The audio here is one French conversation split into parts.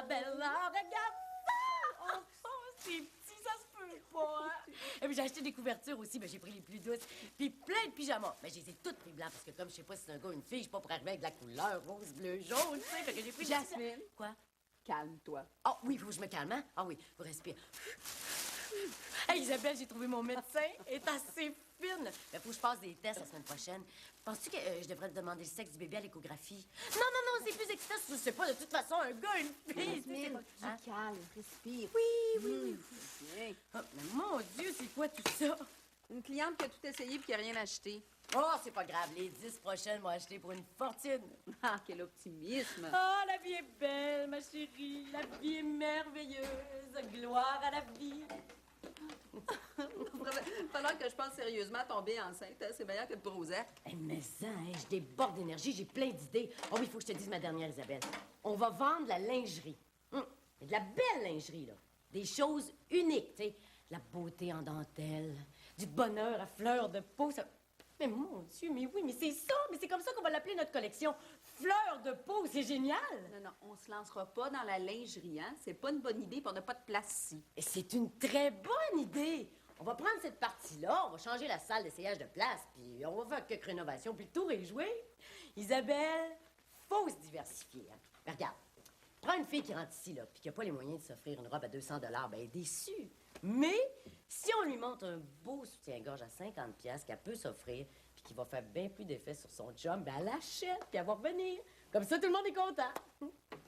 Isabella, regarde ça! Oh, c'est petit, ça se peut pas, hein? Et puis j'ai acheté des couvertures aussi, mais j'ai pris les plus douces. Puis plein de pyjamas. Mais je les ai toutes pris blancs, parce que comme je sais pas si c'est un gars ou une fille, je suis pas pour arriver avec de la couleur rose, bleu, jaune, tu sais. Fait que j'ai pris... Jasmine. Quoi? Calme-toi. Ah oui, faut que je me calme, hein? Ah oui, faut respirer. Hey, Isabelle, j'ai trouvé mon médecin. Elle est assez fine. Mais faut que je passe des tests la semaine prochaine. Penses-tu que je devrais te demander le sexe du bébé à l'échographie? Non, non, non, c'est plus excitant. Je sais pas, de toute façon, un gars, une fille. Jasmine, Hein? calme, respire. Oui, oui, oui. Bien. Oh, mais mon Dieu, c'est quoi tout ça? Une cliente qui a tout essayé et qui n'a rien acheté. Oh, c'est pas grave. Les 10 prochaines vont acheter pour une fortune. Ah, quel optimisme. Oh, la vie est belle, ma chérie. La vie est merveilleuse. Gloire à la vie. Il va falloir que je pense sérieusement à tomber enceinte. Hein? C'est meilleur que de Prozac. Hey, mais ça, hein, je déborde d'énergie, j'ai plein d'idées. Oh oui, il faut que je te dise ma dernière, Isabelle. On va vendre la lingerie. Mais de la belle lingerie, là. Des choses uniques, tu sais. De la beauté en dentelle, du bonheur à fleur de peau. Ça... Mais mon Dieu, mais oui, mais c'est ça. Mais c'est comme ça qu'on va l'appeler notre collection. Fleur de peau, c'est génial. Non, non, on se lancera pas dans la lingerie, hein? C'est pas une bonne idée, puis on n'a pas de place ici. Et c'est une très bonne idée. On va prendre cette partie-là, on va changer la salle d'essayage de place, puis on va faire quelques rénovations, puis le tour est joué. Isabelle, faut se diversifier. Hein? Mais regarde, prends une fille qui rentre ici, là, puis qui n'a pas les moyens de s'offrir une robe à 200 $, ben elle est déçue. Mais si on lui montre un beau soutien-gorge à 50 $ qu'elle peut s'offrir, puis qui va faire bien plus d'effet sur son chum, ben elle l'achète, puis elle va revenir. Comme ça, tout le monde est content.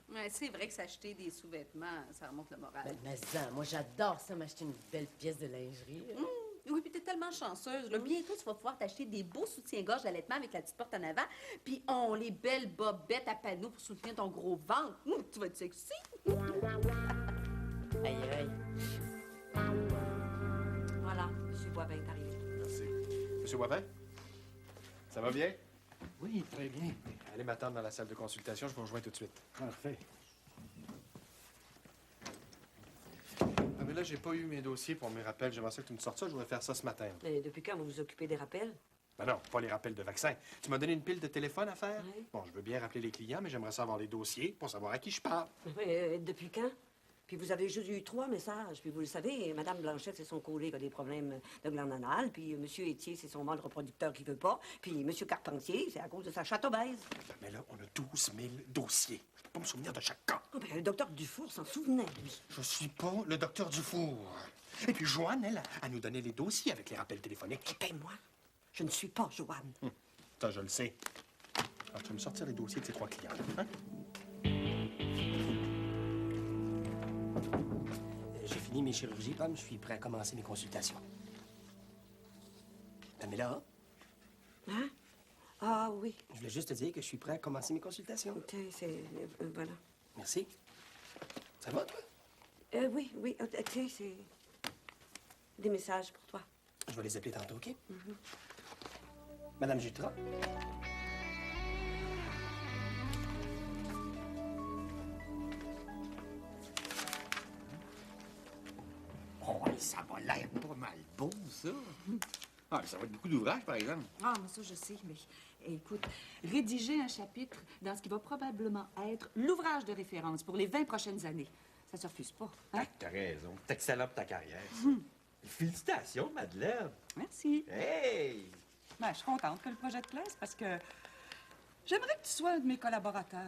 Ouais, c'est vrai que s'acheter des sous-vêtements, ça remonte le moral. Mais ça, moi, j'adore ça, m'acheter une belle pièce de lingerie. Oui, puis t'es tellement chanceuse. Là. Bientôt, tu vas pouvoir t'acheter des beaux soutiens-gorge d'allaitement avec la petite porte en avant, puis les belles bobettes à panneaux pour soutenir ton gros ventre. Tu vas être sexy. Aïe, aïe. Voilà, M. Boivin est arrivé. Merci. Monsieur Boivin? Ça va bien? Oui, très bien. Allez m'attendre dans la salle de consultation, je vous rejoins tout de suite. Parfait. Ah, mais là, j'ai pas eu mes dossiers pour mes rappels. J'aimerais ça que tu me sortes ça. Je voudrais faire ça ce matin. Mais depuis quand vous vous occupez des rappels? Ben non, pas les rappels de vaccin. Tu m'as donné une pile de téléphone à faire? Oui. Bon, je veux bien rappeler les clients, mais j'aimerais savoir les dossiers pour savoir à qui je parle. Oui, depuis quand? Puis vous avez juste eu 3 messages. Puis vous le savez, Mme Blanchette, c'est son collègue qui a des problèmes de glande anale. Puis M. Étier, c'est son mâle reproducteur qui veut pas. Puis M. Carpentier, c'est à cause de sa chatte obèse. Mais là, on a 12 000 dossiers. Je peux pas me souvenir de chaque cas. Oh, ben, le docteur Dufour s'en souvenait, lui. Je suis pas le docteur Dufour. Et puis Joanne, elle nous donnait les dossiers avec les rappels téléphoniques. Ben, moi, je ne suis pas Joanne. Ça, je le sais. Alors, tu vas me sortir les dossiers de ces 3 clients. Hein? J'ai fini mes chirurgies, Pam. Je suis prêt à commencer mes consultations. Pamela, Hein? Ah, oui. je voulais juste te dire que je suis prêt à commencer mes consultations. Tiens, c'est... voilà. Merci. Ça va, toi? Oui, oui. Tiens, c'est... des messages pour toi. Je vais les appeler tantôt, OK? Madame Jutras? Oh, ça va l'air pas mal beau, ça. Ah, ça va être beaucoup d'ouvrage, par exemple. Ah, mais ça, je sais, mais écoute, rédiger un chapitre dans ce qui va probablement être l'ouvrage de référence pour les 20 prochaines années, ça se refuse pas, hein? Ah, t'as raison. C'est excellent pour ta carrière, ça. Félicitations, Madeleine. Merci. Hey! Ben, je suis contente que le projet te plaise parce que j'aimerais que tu sois un de mes collaborateurs.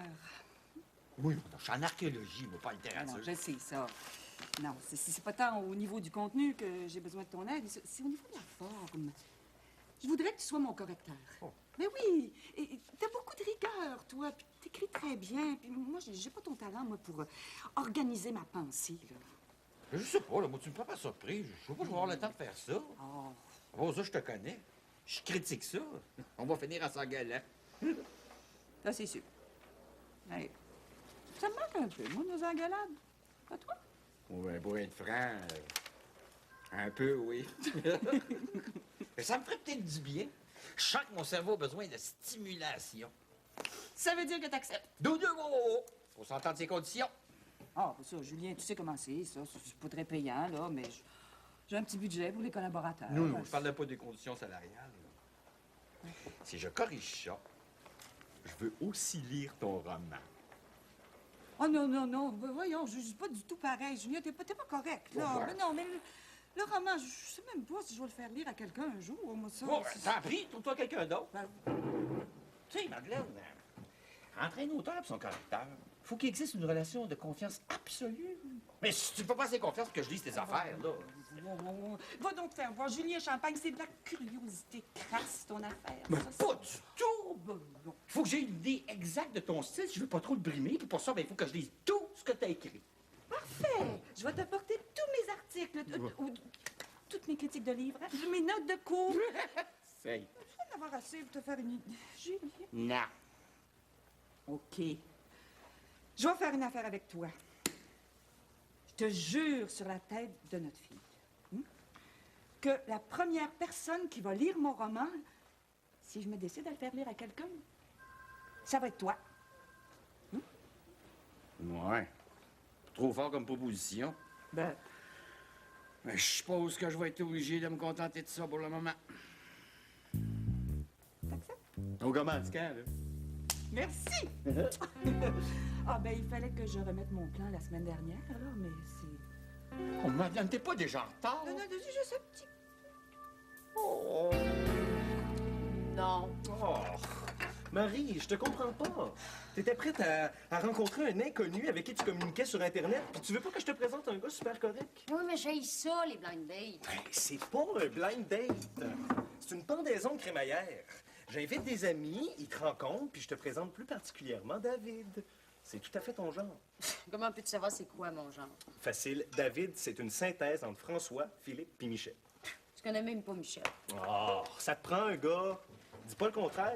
Oui, je suis en archéologie, mais pas en Ah littérature. non, je sais ça. Non, c'est pas tant au niveau du contenu que j'ai besoin de ton aide, c'est au niveau de la forme. Je voudrais que tu sois mon correcteur. Oh. Mais oui, et t'as beaucoup de rigueur, toi, puis t'écris très bien. Puis moi, j'ai pas ton talent, moi, pour organiser ma pensée, là. Je sais pas, là, moi, tu me prends pas surprise. Je sais pas si je vais avoir le temps de faire ça. Oh, Oh, ça, je te connais. Je critique ça. On va finir en s'engueulant. ça, c'est sûr. Hey, ça me manque un peu, moi, nos engueulades. Pas toi? Ouais, pour être franc, un peu, oui. Mais ça me ferait peut-être du bien. Je sens que mon cerveau a besoin de stimulation. Ça veut dire que t'acceptes. Faut s'entendre ces conditions. Ah, ben ça, Julien, tu sais comment c'est, ça. C'est pas très payant, là, mais j'ai un petit budget pour les collaborateurs. Non, je parlais pas des conditions salariales. Là. Si je corrige ça, je veux aussi lire ton roman. Oh non, non, non. Voyons, je suis pas du tout pareil. Julien, t'es pas correct, là. Pourquoi? Mais non, mais le roman, je sais même pas si je vais le faire lire à quelqu'un un jour, moi, ça. Bon, tant pis, trouve-toi quelqu'un d'autre. Ben, Tu sais, Madeleine, entre un auteur et son correcteur, faut qu'il existe une relation de confiance absolue. Mais si tu peux pas assez confiance que je lise tes affaires, là. Va donc te faire voir. Julien Champagne, c'est de la curiosité crasse, ton affaire. Mais ça, pas du tout! Faut que j'ai une idée exacte de ton style si je veux pas trop le brimer, puis pour ça, ben, il faut que je lise tout ce que t'as écrit. Parfait. Je vais t'apporter tous mes articles, ou toutes mes critiques de livres, hein, mes notes de cours. Essaye. Je vais en avoir assez pour te faire une idée. Julien. Non. OK. Je vais faire une affaire avec toi. Je te jure sur la tête de notre fille que la première personne qui va lire mon roman, si je me décide à le faire lire à quelqu'un, ça va être toi. Ouais. Trop fort comme proposition. Ben, Mais je suppose que je vais être obligé de me contenter de ça pour le moment. t'acceptes? Au commanditaire, là. Merci! Ah, ben, il fallait que je remette mon plan la semaine dernière, là, mais c'est... Oh, Madeleine, t'es pas déjà en retard? Non, non, juste un petit... Oh. Non. Oh, Marie, je te comprends pas. T'étais prête à rencontrer un inconnu avec qui tu communiquais sur Internet, puis tu veux pas que je te présente un gars super correct? Oui, mais j'ai ça, les blind dates. Ben, c'est pas un blind date. C'est une pendaison de crémaillère. J'invite des amis, ils te rencontrent, puis je te présente plus particulièrement David. C'est tout à fait ton genre. Comment peux-tu savoir c'est quoi, mon genre? Facile. David, c'est une synthèse entre François, Philippe puis Michel. Je connais même pas Michel. Oh, ça te prend un gars. Dis pas le contraire.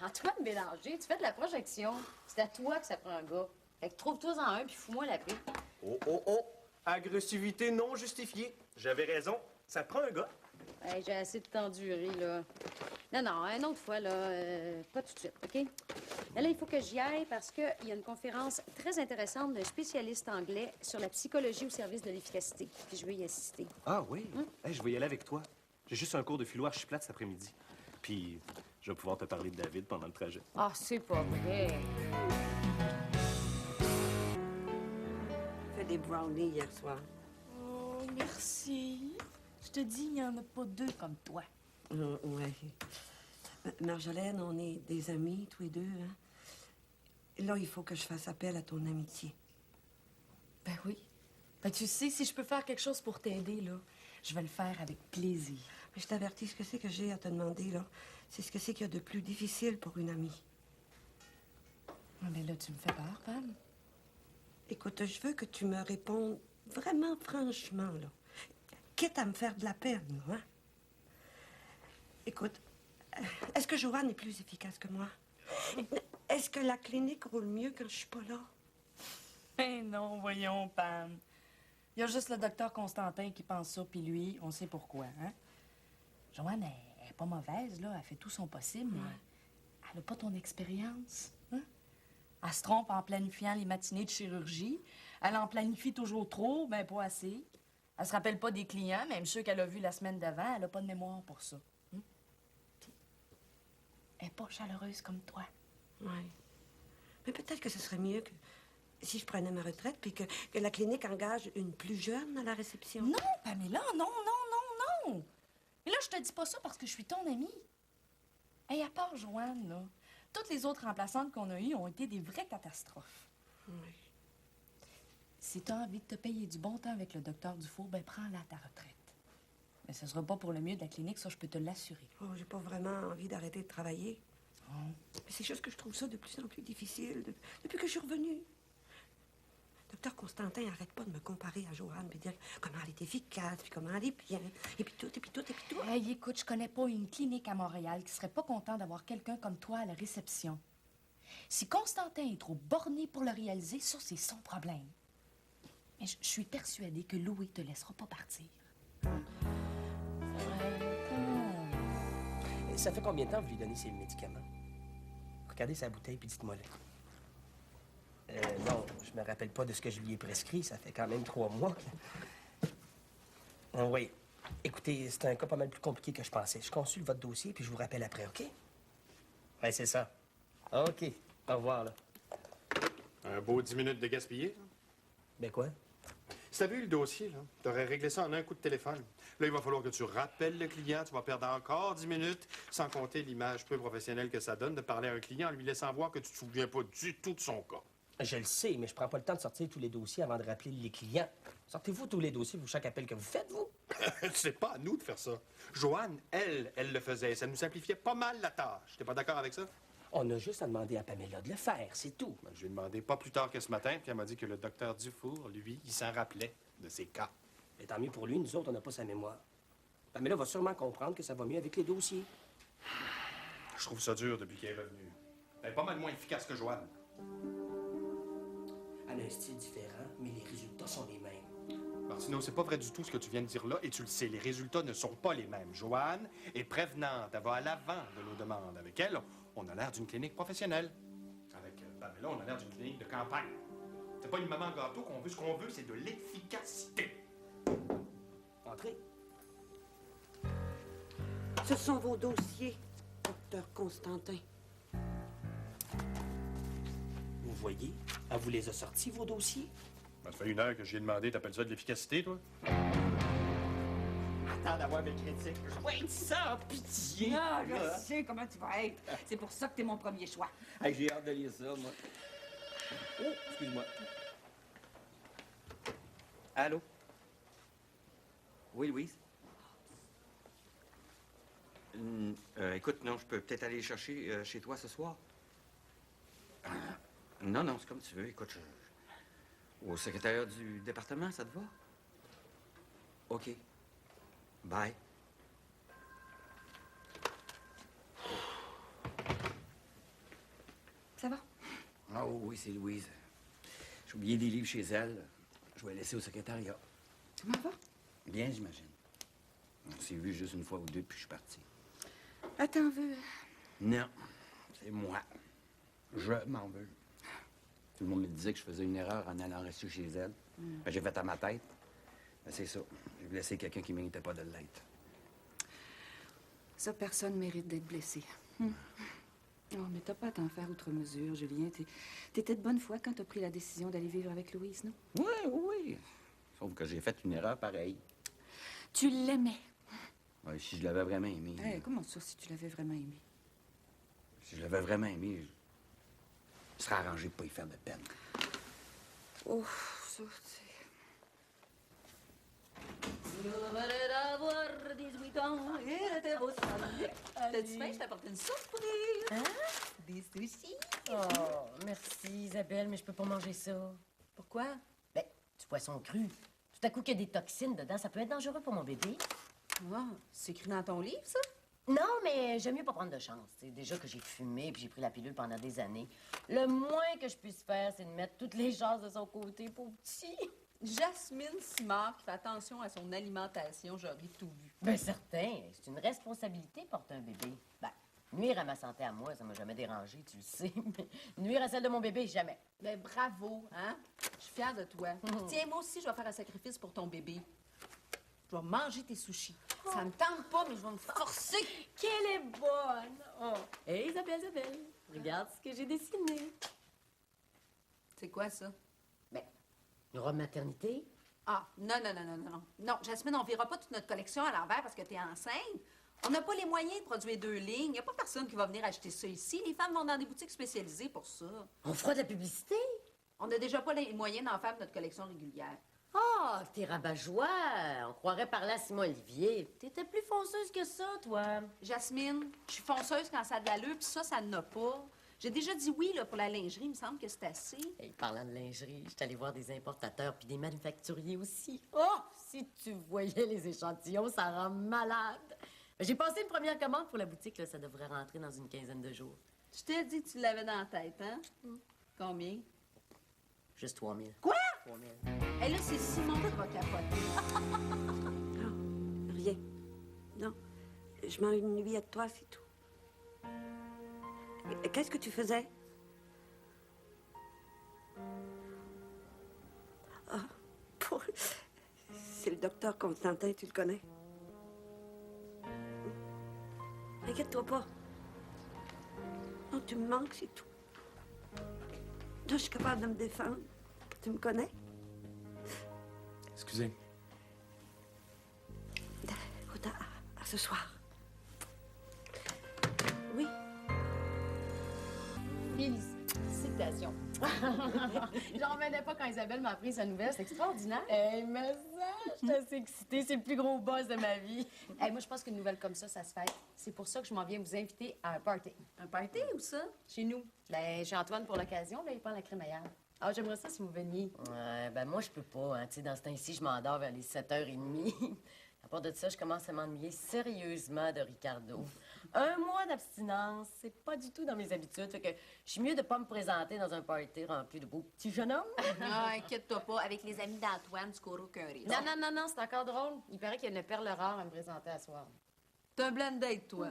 Antoine Bélanger, tu fais de la projection. C'est à toi que ça prend un gars. Fait que trouve-toi-en un, puis fous-moi la paix. Oh, oh, oh. Agressivité non justifiée. J'avais raison. Ça te prend un gars. Hey, j'ai assez de t'endurer, là. Non, une autre fois, là. Pas tout de suite, OK? Mais là, il faut que j'y aille parce qu'il y a une conférence très intéressante d'un spécialiste anglais sur la psychologie au service de l'efficacité. Puis je veux y assister. Ah oui? Hey, je vais y aller avec toi. J'ai juste un cours de philo archiplate cet après-midi. Puis je vais pouvoir te parler de David pendant le trajet. Ah, c'est pas vrai. Fait des brownies hier soir. Oh, merci. Je te dis, il n'y en a pas deux comme toi. Ouais. Marjolaine, on est des amis, tous les deux, hein? Là, il faut que je fasse appel à ton amitié. Ben oui. Ben tu sais, si je peux faire quelque chose pour t'aider, là, je vais le faire avec plaisir. Mais je t'avertis, ce que c'est que j'ai à te demander, là, c'est ce que c'est qu'il y a de plus difficile pour une amie. Mais là, tu me fais peur, Pam. Écoute, je veux que tu me répondes vraiment franchement, là. Quitte à me faire de la peine, là, hein? Écoute, est-ce que Joanne est plus efficace que moi? Est-ce que la clinique roule mieux quand je suis pas là? Ben non, voyons, Pam. Il y a juste le docteur Constantin qui pense ça, puis lui, on sait pourquoi, hein? Joanne, elle est pas mauvaise, là. Elle fait tout son possible, mais elle a pas ton expérience, hein? Elle se trompe en planifiant les matinées de chirurgie. Elle en planifie toujours trop, ben pas assez. Elle se rappelle pas des clients, même ceux qu'elle a vus la semaine d'avant. Elle a pas de mémoire pour ça. Hein? Puis, elle est pas chaleureuse comme toi. Oui. Mais peut-être que ce serait mieux que si je prenais ma retraite puis que la clinique engage une plus jeune à la réception. Non, Pamela, non, non, non, non. Mais là, je te dis pas ça parce que je suis ton amie. Hey, à part Joanne, là, toutes les autres remplaçantes qu'on a eues ont été des vraies catastrophes. Oui. Si tu as envie de te payer du bon temps avec le docteur Dufour, ben prends-la à ta retraite. Mais ce sera pas pour le mieux de la clinique, ça, je peux te l'assurer. Oh, j'ai pas vraiment envie d'arrêter de travailler. Oh. Mais c'est juste que je trouve ça de plus en plus difficile depuis que je suis revenue. Docteur Constantin arrête pas de me comparer à Joanne puis dire comment elle est efficace, puis comment elle est bien, et puis tout, et puis tout, et puis tout. Hey, écoute, je connais pas une clinique à Montréal qui serait pas content d'avoir quelqu'un comme toi à la réception. Si Constantin est trop borné pour le réaliser, ça, c'est son problème. Mais je suis persuadée que Louis te laissera pas partir. Ça fait combien de temps que vous lui donnez ses médicaments? Regardez sa bouteille puis dites-moi là. Non, je me rappelle pas de ce que je lui ai prescrit. Ça fait quand même 3 mois. Oui. Écoutez, c'est un cas pas mal plus compliqué que je pensais. Je consulte votre dossier puis je vous rappelle après, OK? Oui, c'est ça. OK. Au revoir, là. Un beau 10 minutes de gaspillé. Ben quoi? Si t'avais eu le dossier, là, t'aurais réglé ça en un coup de téléphone. Là, il va falloir que tu rappelles le client. Tu vas perdre encore 10 minutes, sans compter l'image peu professionnelle que ça donne de parler à un client en lui laissant voir que tu te souviens pas du tout de son cas. Je le sais, mais je prends pas le temps de sortir tous les dossiers avant de rappeler les clients. Sortez-vous tous les dossiers pour chaque appel que vous faites, vous? C'est pas à nous de faire ça. Joanne, elle le faisait. Ça nous simplifiait pas mal la tâche. T'es pas d'accord avec ça? On a juste à demander à Pamela de le faire, c'est tout. Ben, je lui ai demandé pas plus tard que ce matin, puis elle m'a dit que le docteur Dufour, lui, il s'en rappelait de ses cas. Et tant mieux pour lui, nous autres, on n'a pas sa mémoire. Pamela va sûrement comprendre que ça va mieux avec les dossiers. Je trouve ça dur depuis qu'il est revenu. Elle est pas mal moins efficace que Joanne. Elle a un style différent, mais les résultats sont les mêmes. Martino, c'est pas vrai du tout ce que tu viens de dire là, et tu le sais, les résultats ne sont pas les mêmes. Joanne est prévenante, elle va à l'avant de nos demandes. Avec elle, on a l'air d'une clinique professionnelle. Avec Pamela, on a l'air d'une clinique de campagne. C'est pas une maman gâteau qu'on veut, ce qu'on veut, c'est de l'efficacité. Entrez. Ce sont vos dossiers, docteur Constantin. Vous voyez, elle vous les a sortis, vos dossiers? Ça fait 1 heure que j'ai demandé, t'appelles ça de l'efficacité, toi? Attends d'avoir mes critiques. Je vais être sans pitié. Ah, je sais comment tu vas être. C'est pour ça que t'es mon premier choix. Hey, j'ai hâte de lire ça, moi. Oh, excuse-moi. Allô? Oui, Louise? Écoute, non, je peux peut-être aller chercher chez toi ce soir. Non, c'est comme tu veux. Écoute, au secrétariat du département, ça te va? OK. Bye. Ça va? Ah oui, c'est Louise. J'ai oublié des livres chez elle. Je vais les laisser au secrétariat. Comment va? Bien, j'imagine. On s'est vu juste une fois ou deux, puis je suis parti. Ah, t'en veux? Non, c'est moi. Je m'en veux. Tout le monde me disait que je faisais une erreur en allant rester chez elle. Ben, j'ai fait à ma tête. Ben, c'est ça. J'ai blessé quelqu'un qui ne méritait pas de l'être. Ça, personne mérite d'être blessé. Oh, mais t'as pas à t'en faire outre mesure, Julien. T'étais de bonne foi quand t'as pris la décision d'aller vivre avec Louise, non? Oui. Sauf que j'ai fait une erreur pareille. Tu l'aimais. Ouais, si je l'avais vraiment aimé. Hey, comment ça, si tu l'avais vraiment aimé? Si je l'avais vraiment aimé, je serais arrangé de pas y faire de peine. Oh, ça, c'est... Avoir 18 ans, il était beau T'as-tu faim? Je t'ai apporté une surprise. Hein? Des sushis. Oh, merci Isabelle, mais je peux pas manger ça. Pourquoi? Ben, du poisson cru. Tout à coup qu'il y a des toxines dedans, ça peut être dangereux pour mon bébé. Ah, c'est écrit dans ton livre, ça? Non, mais j'aime mieux pas prendre de chance. C'est déjà que j'ai fumé puis j'ai pris la pilule pendant des années. Le moins que je puisse faire, c'est de mettre toutes les chances de son côté, pauvre petit. Jasmine Simard qui fait attention à son alimentation, j'aurais tout vu. Ben certain, c'est une responsabilité de porter un bébé. Ben, nuire à ma santé à moi, ça m'a jamais dérangé, tu le sais. Mais nuire à celle de mon bébé, jamais. Ben bravo, hein? Je suis fière de toi. Tiens, moi aussi, je vais faire un sacrifice pour ton bébé. Je vais manger tes sushis. Ça me tente pas, mais je vais me forcer. Qu'elle est bonne! Oh. Hé, Isabelle, regarde ce que j'ai dessiné. C'est quoi ça? Ben, une robe maternité. Ah, non. Non, Jasmine, on verra pas toute notre collection à l'envers parce que t'es enceinte. On n'a pas les moyens de produire 2 lignes. Il n'y a pas personne qui va venir acheter ça ici. Les femmes vont dans des boutiques spécialisées pour ça. On fera de la publicité. On n'a déjà pas les moyens d'en faire notre collection régulière. Oh, t'es rabat-joie. On croirait parler à Simon Olivier. T'étais plus fonceuse que ça, toi. Jasmine, je suis fonceuse quand ça a de l'allure, puis ça n'a pas. J'ai déjà dit oui là, pour la lingerie, il me semble que c'est assez. Hey, parlant de lingerie, je suis allée voir des importateurs puis des manufacturiers aussi. Oh, si tu voyais les échantillons, ça rend malade. J'ai passé une première commande pour la boutique, là, ça devrait rentrer dans une quinzaine de jours. Je t'ai dit que tu l'avais dans la tête, hein? Combien? Juste 3 000. Quoi? 3 000. Et là, c'est Simon qui va capoter. Non, rien. Non, je m'ennuyais de toi, c'est tout. Qu'est-ce que tu faisais? Ah, c'est le docteur Constantin, tu le connais? Inquiète-toi pas. Non, tu me manques, c'est tout. je suis capable de me défendre. Tu me connais? Excusez. Écoute, à ce soir. Oui? Félicitations. J'en revenais pas quand Isabelle m'a appris sa nouvelle. C'est extraordinaire. Mais ça, je suis assez excitée. C'est le plus gros boss de ma vie. Moi, je pense qu'une nouvelle comme ça se fait. C'est pour ça que je m'en viens vous inviter à un party. Un party ou ça? Chez nous. Chez Antoine pour l'occasion. Là, il prend la crémaillère. Ah, j'aimerais ça si vous veniez. Ouais, ben moi, je peux pas. Hein. Tu sais, dans ce temps-ci, je m'endors vers les 7h30. À part de ça, je commence à m'ennuyer sérieusement de Ricardo. Un mois d'abstinence, c'est pas du tout dans mes habitudes. Fait que je suis mieux de pas me présenter dans un party rempli de beaux petits jeunes hommes. Ah, inquiète-toi pas. Avec les amis d'Antoine, tu cours aucun risque. Non, c'est encore drôle. Il paraît qu'il y a une perle rare à me présenter à soir. T'as un blind date, toi?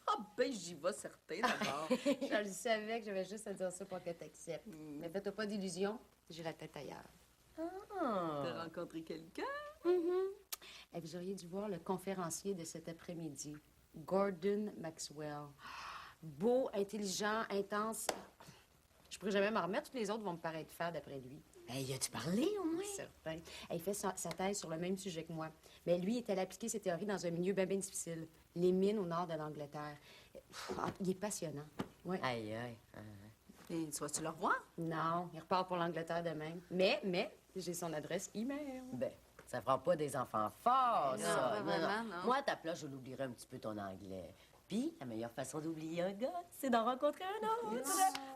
Ah, ben, j'y vais certain, d'abord. Je le savais que j'avais juste à dire ça pour que t'acceptes. Mais fais-toi pas d'illusions, j'ai la tête ailleurs. T'as rencontré quelqu'un? Vous auriez dû voir le conférencier de cet après-midi, Gordon Maxwell. Beau, intelligent, intense. Je pourrais jamais m'en remettre. Tous les autres vont me paraître faire d'après lui. Hey, as-tu parlé au moins? Certain. Il fait sa thèse sur le même sujet que moi. Mais lui, il est allé appliquer ses théories dans un milieu bien difficile. Les mines au nord de l'Angleterre. Il est passionnant. Ouais. Aïe. Et tu vas-tu le revoir? Non, il repart pour l'Angleterre demain. Mais, j'ai son adresse email. Ben, ça prend pas des enfants forts, Non, ça. pas vraiment, non. Moi, à ta place, je l'oublierais un petit peu ton anglais. Puis, la meilleure façon d'oublier un gars, c'est d'en rencontrer un autre.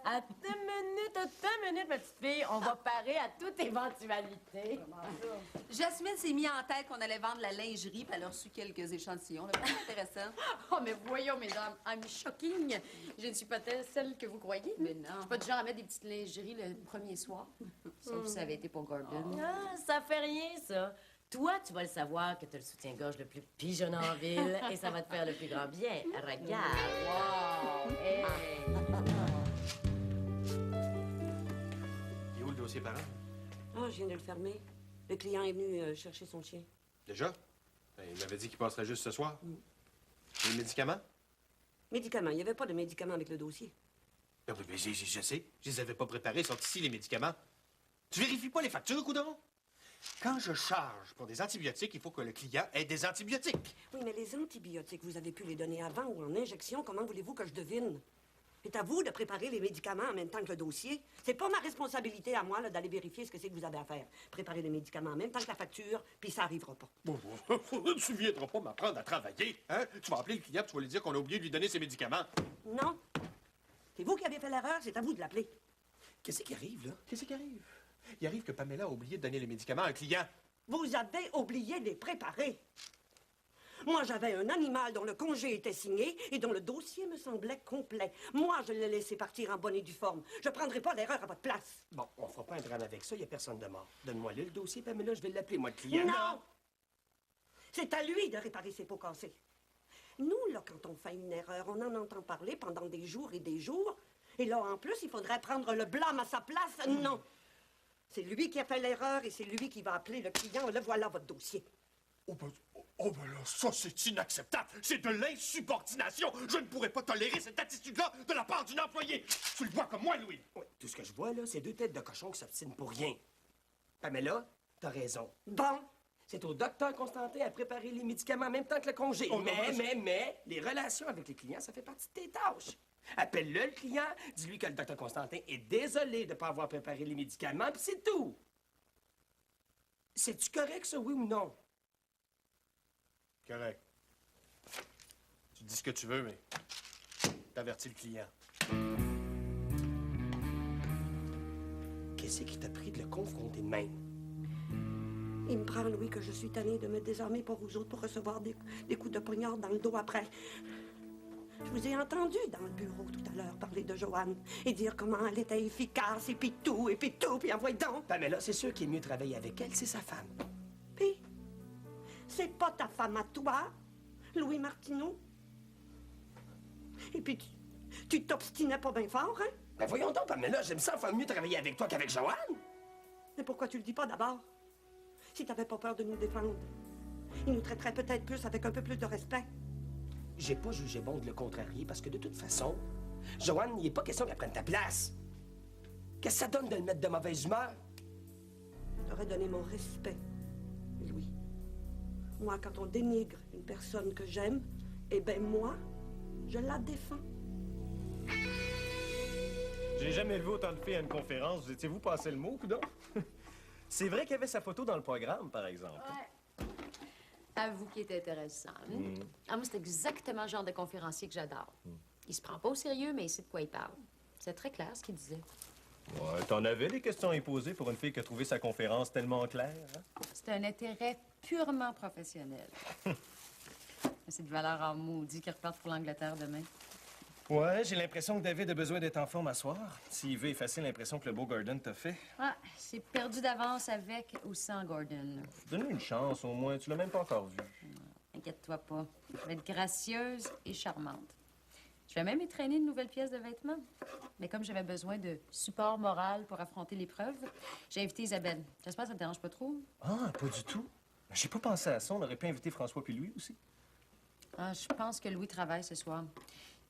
À 2 minutes, ma petite fille, on va parer à toute éventualité. Jasmine s'est mis en tête qu'on allait vendre la lingerie, puis elle a reçu quelques échantillons. Là, vraiment intéressant. Oh, mais voyons, mesdames, I'm shocking. Je ne suis pas celle que vous croyez. Mais non. Je suis pas du genre à mettre des petites lingeries le premier soir. Sauf si ça avait été pour Gordon. Ah, ça fait rien, ça. Toi, tu vas le savoir que t'as le soutien-gorge le plus pigeonnant en ville et ça va te faire le plus grand bien. Regarde. Wow! Hey! Il est où le dossier parent? Ah, je viens de le fermer. Le client est venu chercher son chien. Déjà? Ben, il m'avait dit qu'il passerait juste ce soir. Les médicaments? Médicaments. Il n'y avait pas de médicaments avec le dossier. Ben oui, je sais. Je les avais pas préparés. Ils sont ici, les médicaments. Tu vérifies pas les factures, coudonc? Quand je charge pour des antibiotiques, il faut que le client ait des antibiotiques. Oui, mais les antibiotiques, vous avez pu les donner avant ou en injection. Comment voulez-vous que je devine? C'est à vous de préparer les médicaments en même temps que le dossier. C'est pas ma responsabilité à moi là, d'aller vérifier ce que c'est que vous avez à faire. Préparer les médicaments en même temps que la facture, puis ça arrivera pas. Tu viendras pas m'apprendre à travailler, hein? Tu vas appeler le client et tu vas lui dire qu'on a oublié de lui donner ses médicaments. Non. C'est vous qui avez fait l'erreur, c'est à vous de l'appeler. Qu'est-ce qui arrive, là? Qu'est-ce qui arrive? Il arrive que Pamela a oublié de donner les médicaments à un client. Vous avez oublié de les préparer. Moi, j'avais un animal dont le congé était signé et dont le dossier me semblait complet. Moi, je l'ai laissé partir en bonne et due forme. Je prendrai pas d'erreur à votre place. Bon, on fera pas un drame avec ça, il y a personne de mort. Donne-moi le dossier, Pamela, je vais l'appeler, moi, le client. Non! C'est à lui de réparer ses pots cassés. Nous, là, quand on fait une erreur, on en entend parler pendant des jours et des jours. Et là, en plus, il faudrait prendre le blâme à sa place. Non! C'est lui qui a fait l'erreur et c'est lui qui va appeler le client. Le voilà, votre dossier. Oh ben là, ça, c'est inacceptable. C'est de l'insubordination. Je ne pourrais pas tolérer cette attitude-là de la part d'une employée. Tu le vois comme moi, Louis. Oui, tout ce que je vois, là, c'est deux têtes de cochon qui s'obstinent pour rien. Pamela, t'as raison. Bon, C'est au docteur Constantin à préparer les médicaments en même temps que le congé. Oh, non, mais, les relations avec les clients, ça fait partie de tes tâches. Appelle-le, le client, dis-lui que le docteur Constantin est désolé de ne pas avoir préparé les médicaments, puis c'est tout. C'est-tu correct, ça, oui ou non? Correct. Tu dis ce que tu veux, mais t'avertis le client. Qu'est-ce qui t'a pris de le confronter de même? il me prend, Louis, que je suis tannée de me désarmer pour vous autres pour recevoir des coups de poignard dans le dos après. Je vous ai entendu dans le bureau tout à l'heure parler de Joanne et dire comment elle était efficace, et puis tout, puis envoie donc. Pamela, c'est sûr qu'il est mieux de travailler avec elle, c'est sa femme. Puis, c'est pas ta femme à toi, Louis Martineau. Et puis, tu t'obstinais pas bien fort, hein? Ben voyons donc, Pamela, j'aime ça faire mieux travailler avec toi qu'avec Joanne. Mais pourquoi tu le dis pas d'abord? Si t'avais pas peur de nous défendre, il nous traiterait peut-être plus avec un peu plus de respect. J'ai pas jugé bon de le contrarier parce que de toute façon, Joanne, il n'est pas question qu'elle prenne ta place. Qu'est-ce que ça donne de le mettre de mauvaise humeur? J'aurais donné mon respect, Louis. Moi, quand on dénigre une personne que j'aime, eh bien, moi, je la défends. J'ai jamais vu autant de filles à une conférence. Vous étiez-vous passé le mot, coudonc? C'est vrai qu'il y avait sa photo dans le programme, par exemple. Ouais. Avoue qu'il est intéressant. Hein? Ah, moi, c'est exactement le genre de conférencier que j'adore. Il se prend pas au sérieux, mais il sait de quoi il parle. C'est très clair ce qu'il disait. Ouais, t'en avais des questions à y poser pour une fille qui a trouvé sa conférence tellement claire, hein? C'est un intérêt purement professionnel. C'est de valeur en maudit qui repartent pour l'Angleterre demain. Ouais, j'ai l'impression que David a besoin d'être en forme à soir, s'il veut effacer l'impression que le beau Gordon t'a fait. Ah, c'est perdu d'avance avec ou sans Gordon. Donne-lui une chance, au moins. Tu l'as même pas encore vu. Inquiète-toi pas. Je vais être gracieuse et charmante. Je vais même étraîner une nouvelle pièce de vêtements. Mais comme j'avais besoin de support moral pour affronter l'épreuve, j'ai invité Isabelle. J'espère que ça te dérange pas trop. Ah, pas du tout. J'ai pas pensé à ça. On aurait pu inviter François puis Louis aussi. Ah, je pense que Louis travaille ce soir.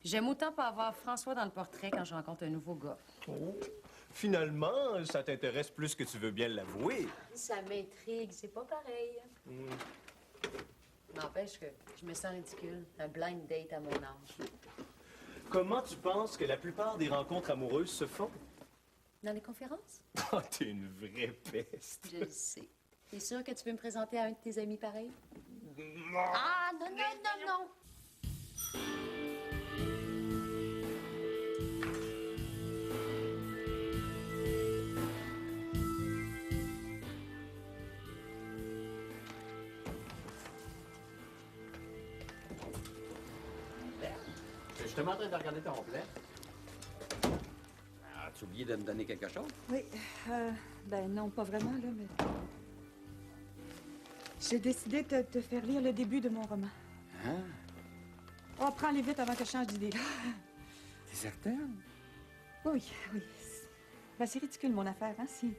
J'aime autant pas avoir François dans le portrait quand je rencontre un nouveau gars. Oh. Finalement, ça t'intéresse plus que tu veux bien l'avouer. Ça m'intrigue, c'est pas pareil. N'empêche que je me sens ridicule. Un blind date à mon âge. Comment tu penses que la plupart des rencontres amoureuses se font? Dans les conférences? Oh, t'es une vraie peste. Je le sais. T'es sûr que tu veux me présenter à un de tes amis pareil? Ah, non, non, non, non! Je suis justement en train de regarder ton plan. As-tu oublié de me donner quelque chose? Oui, ben non, pas vraiment, là, mais... J'ai décidé de te faire lire le début de mon roman. Hein? Oh, prends-les vite avant que je change d'idée, là. T'es certaine? Oui, oui. Ben, c'est ridicule, mon affaire, hein. Si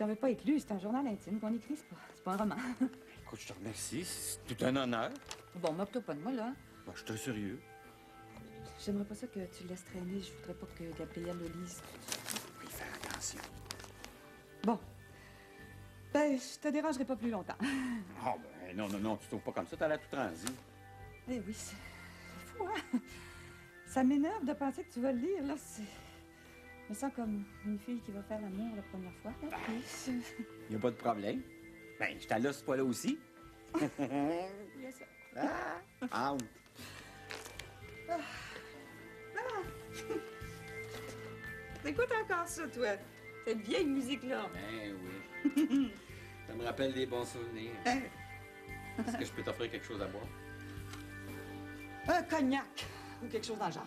on veut pas être lu, c'est un journal intime qu'on écrit, c'est pas un roman. Écoute, je te remercie. C'est tout un honneur. Bon, moque-toi pas de moi, là. Ben, je suis sérieux. J'aimerais pas ça que tu le laisses traîner. Je voudrais pas que Gabrielle le lise. Oui, faire attention. Bon. Ben, je te dérangerai pas plus longtemps. Oh, ben non, tu trouves pas comme ça, t'as l'air tout transi. Eh oui, c'est fou, hein? Ça m'énerve de penser que tu vas le lire, là. Je me sens comme une fille qui va faire l'amour la première fois. Là. Y a pas de problème. Ben, je là, ce fois-là aussi. Yes. Ah! Écoute encore ça, toi. Cette vieille musique-là. Ben oui. Ça me rappelle des bons souvenirs. Est-ce que je peux t'offrir quelque chose à boire? Un cognac. Ou quelque chose dans le genre.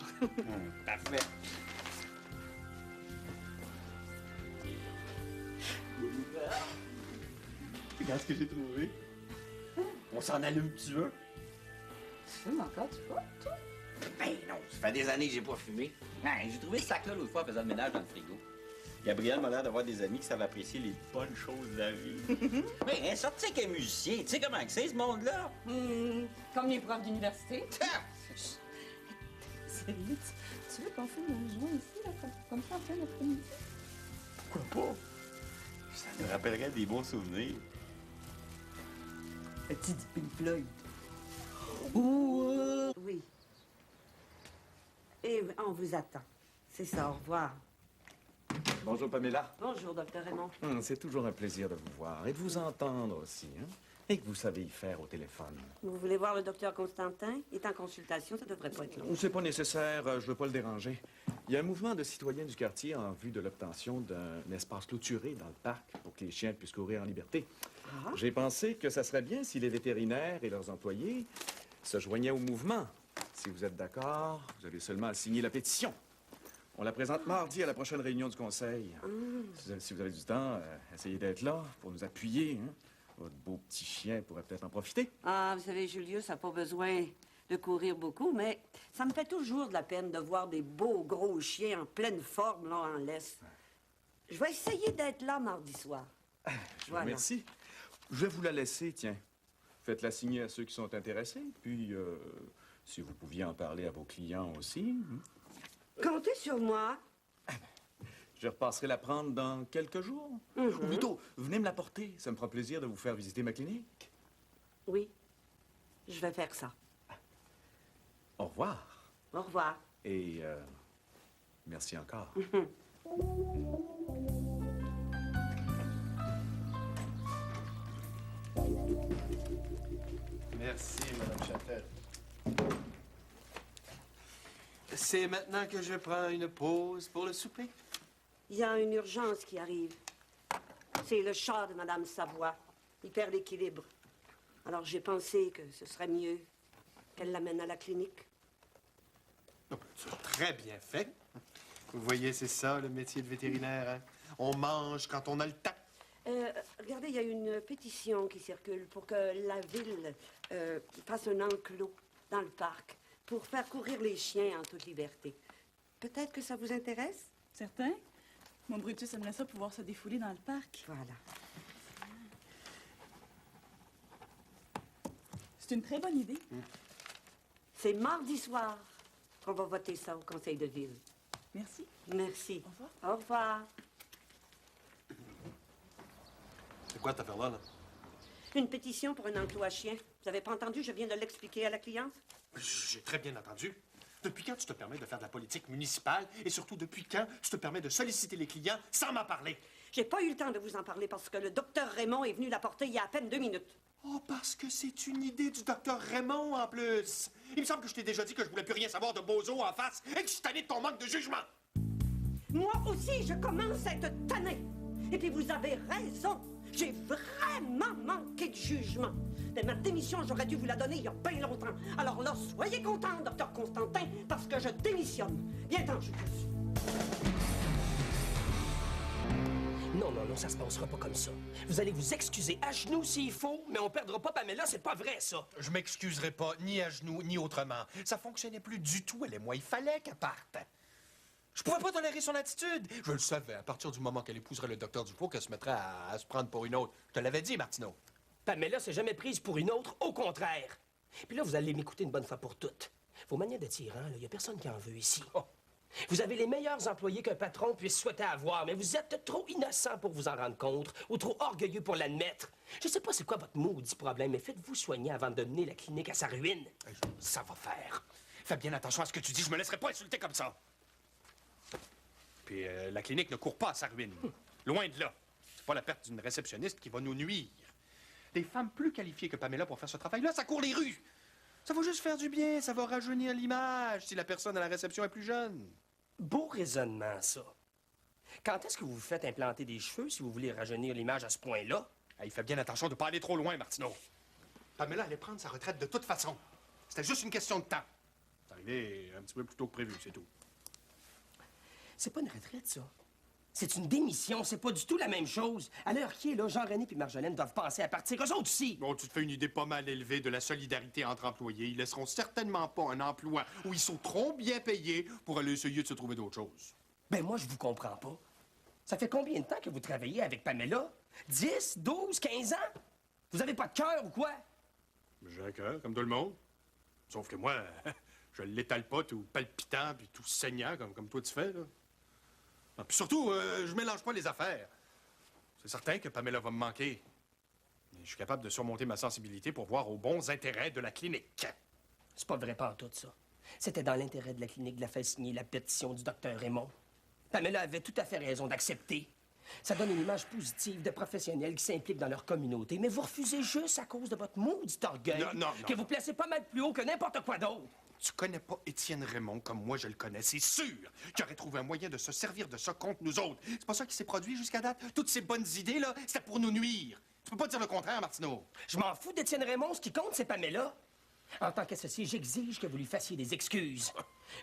Parfait. Regarde ce que j'ai trouvé. On s'en allume, tu veux? Tu fumes encore, tu vois, toi? Ben non, ça fait des années que j'ai pas fumé. Hey, j'ai trouvé ce sac-là l'autre fois en faisant le ménage dans le frigo. Gabrielle m'a l'air d'avoir des amis qui savent apprécier les bonnes choses de la vie. Mais elle sorti avec un musicien. Tu sais comment que c'est, ce monde-là? Comme les profs d'université. Sérieux, tu veux qu'on fume nos joints ici, là, comme ça, en fin d'après-midi? Pourquoi pas? Ça me rappellerait des bons souvenirs. As-tu dit Pink Floyd? Oui. Et on vous attend. C'est ça, au revoir. Bonjour, Pamela. Bonjour, docteur Raymond. C'est toujours un plaisir de vous voir et de vous entendre aussi, hein? Et que vous savez y faire au téléphone. Vous voulez voir le docteur Constantin? Il est en consultation, ça devrait pas être long. C'est pas nécessaire, je veux pas le déranger. Il y a un mouvement de citoyens du quartier en vue de l'obtention d'un espace clôturé dans le parc pour que les chiens puissent courir en liberté. Ah. J'ai pensé que ça serait bien si les vétérinaires et leurs employés se joignaient au mouvement. Si vous êtes d'accord, vous avez seulement à signer la pétition. On la présente mardi à la prochaine réunion du conseil. Si vous avez du temps, essayez d'être là pour nous appuyer. Hein? Votre beau petit chien pourrait peut-être en profiter. Ah, vous savez, Julius n'a pas besoin de courir beaucoup, mais ça me fait toujours de la peine de voir des beaux gros chiens en pleine forme, là, en laisse. Je vais essayer d'être là mardi soir. Je vous remercie. Je vais vous la laisser, tiens. Faites-la signer à ceux qui sont intéressés, puis si vous pouviez en parler à vos clients aussi. Comptez sur moi. Je repasserai la prendre dans quelques jours. Ou plutôt, venez me la porter. Ça me fera plaisir de vous faire visiter ma clinique. Oui, je vais faire ça. Au revoir. Au revoir. Et merci encore. Merci, Madame Châtel. C'est maintenant que je prends une pause pour le souper? Il y a une urgence qui arrive. C'est le chat de Madame Savoie. Il perd l'équilibre. Alors j'ai pensé que ce serait mieux qu'elle l'amène à la clinique. Tu as très bien fait. Vous voyez, c'est ça, le métier de vétérinaire. Hein? On mange quand on a le temps. Regardez, il y a une pétition qui circule pour que la ville fasse un enclos dans le parc pour faire courir les chiens en toute liberté. Peut-être que ça vous intéresse? Certain. Mon Brutus aimerait ça pouvoir se défouler dans le parc. Voilà. C'est une très bonne idée. C'est mardi soir qu'on va voter ça au conseil de ville. Merci. Merci. Au revoir. Au revoir. C'est quoi cette affaire-là, là? Une pétition pour un emploi chien. Vous avez pas entendu? Je viens de l'expliquer à la cliente. J'ai très bien entendu. Depuis quand tu te permets de faire de la politique municipale et surtout depuis quand tu te permets de solliciter les clients sans m'en parler? J'ai pas eu le temps de vous en parler parce que le docteur Raymond est venu la porter il y a à peine 2 minutes. Oh, parce que c'est une idée du docteur Raymond, en plus. Il me semble que je t'ai déjà dit que je voulais plus rien savoir de Bozo en face et que je suis tanné de ton manque de jugement. Moi aussi, je commence à être tanné. Et puis vous avez raison. J'ai vraiment manqué de jugement. Mais ma démission, j'aurais dû vous la donner il y a bien longtemps. Alors là, soyez content, docteur Constantin, parce que je démissionne. Viens-t'en, Julius. Non, non, non, ça se passera pas comme ça. Vous allez vous excuser à genoux s'il faut, mais on perdra pas Pamela, c'est pas vrai, ça. Je m'excuserai pas, ni à genoux, ni autrement. Ça fonctionnait plus du tout, elle et moi. Il fallait qu'elle parte. Je pouvais pas tolérer son attitude. Je le savais, à partir du moment qu'elle épouserait le docteur Dufour, qu'elle se mettrait à se prendre pour une autre. Je te l'avais dit, Martineau. Pamela s'est jamais prise pour une autre, au contraire. Puis là, vous allez m'écouter une bonne fois pour toutes. Vos manières de tyran, il y a personne qui en veut ici. Oh. Vous avez les meilleurs employés qu'un patron puisse souhaiter avoir, mais vous êtes trop innocent pour vous en rendre compte ou trop orgueilleux pour l'admettre. Je sais pas c'est quoi votre maudit problème, mais faites-vous soigner avant de mener la clinique à sa ruine. Ça va faire. Fais bien attention à ce que tu dis, je me laisserai pas insulter comme ça. Puis la clinique ne court pas à sa ruine. Loin de là. C'est pas la perte d'une réceptionniste qui va nous nuire. Des femmes plus qualifiées que Pamela pour faire ce travail-là, ça court les rues. Ça va juste faire du bien, ça va rajeunir l'image si la personne à la réception est plus jeune. Beau raisonnement, ça. Quand est-ce que vous vous faites implanter des cheveux si vous voulez rajeunir l'image à ce point-là? Il fait bien attention de ne pas aller trop loin, Martineau. Pamela allait prendre sa retraite de toute façon. C'était juste une question de temps. C'est arrivé un petit peu plus tôt que prévu, c'est tout. C'est pas une retraite, ça. C'est une démission, c'est pas du tout la même chose. À l'heure qui est, là, Jean-René et Marjolaine doivent penser à partir, eux autres aussi. Bon, tu te fais une idée pas mal élevée de la solidarité entre employés. Ils laisseront certainement pas un emploi où ils sont trop bien payés pour aller essayer de se trouver d'autres choses. Ben moi, je vous comprends pas. Ça fait combien de temps que vous travaillez avec Pamela? 10, 12, 15 ans? Vous avez pas de cœur ou quoi? J'ai un cœur, comme tout le monde. Sauf que moi, je l'étale pas tout palpitant puis tout saignant comme toi tu fais, là. Ah, puis surtout, je mélange pas les affaires. C'est certain que Pamela va me manquer. Mais je suis capable de surmonter ma sensibilité pour voir aux bons intérêts de la clinique. C'est pas vrai pantoute, ça. C'était dans l'intérêt de la clinique de la faire signer la pétition du docteur Raymond. Pamela avait tout à fait raison d'accepter. Ça donne une image positive de professionnels qui s'impliquent dans leur communauté. Mais vous refusez juste à cause de votre maudit orgueil que vous placez pas mal plus haut que n'importe quoi d'autre. Tu connais pas Étienne Raymond comme moi je le connais. C'est sûr qu'il aurait trouvé un moyen de se servir de ça contre nous autres. C'est pas ça qui s'est produit jusqu'à date. Toutes ces bonnes idées, là, c'était pour nous nuire. Tu peux pas dire le contraire, Martineau. Je m'en fous d'Étienne Raymond. Ce qui compte, c'est Pamela. En tant qu'associé, j'exige que vous lui fassiez des excuses.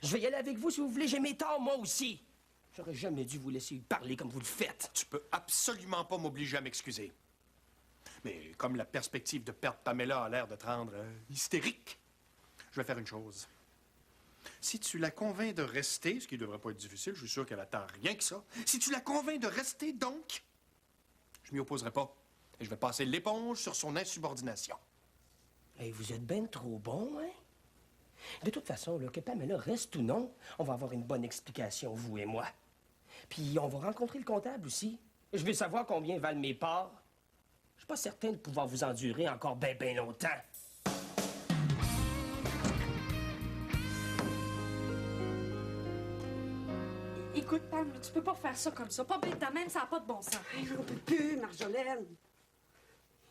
Je vais y aller avec vous si vous voulez. J'ai mes torts, moi aussi. J'aurais jamais dû vous laisser parler comme vous le faites. Tu peux absolument pas m'obliger à m'excuser. Mais comme la perspective de perdre Pamela a l'air de te rendre hystérique, je vais faire une chose. Si tu la convaincs de rester, ce qui devrait pas être difficile, je suis sûr qu'elle attend rien que ça. Si tu la convaincs de rester, donc, je m'y opposerai pas. Et je vais passer l'éponge sur son insubordination. Hey, vous êtes ben trop bon, hein? De toute façon, là, que Pamela reste ou non, on va avoir une bonne explication, vous et moi. Puis on va rencontrer le comptable aussi. Je veux savoir combien valent mes parts. Je suis pas certain de pouvoir vous endurer encore ben longtemps. Écoute, Pam, là, tu peux pas faire ça comme ça. Pas bêtement, même, ça n'a pas de bon sens. Hey, j'en peux plus, Marjolaine.